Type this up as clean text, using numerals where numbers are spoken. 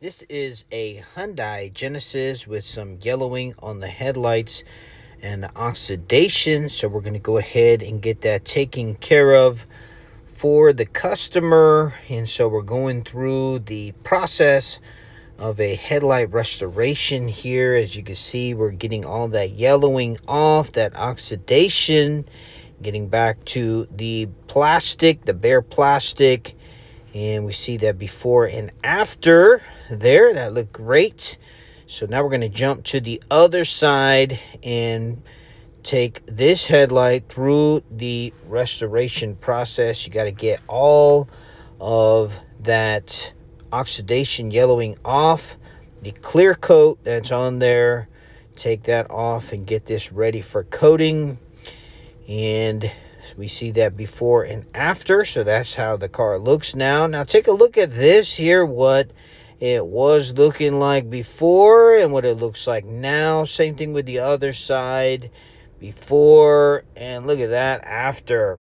This is a Hyundai Genesis with some yellowing on the headlights and oxidation. So we're going to go ahead and get that taken care of for the customer. And so we're going through the process of a headlight restoration here. As you can see, we're getting all that yellowing off, that oxidation, getting back to the plastic, the bare plastic. And we see that before and after there. That looked great. So now we're going to jump to the other side and take this headlight through the restoration process. You got to get all of that oxidation yellowing off, the clear coat that's on there. Take that off and get this ready for coating. And we see that before and after. So that's how the car looks now. Now take a look at this here, what it was looking like before and what it looks like now. Same thing with the other side, before, and look at that after.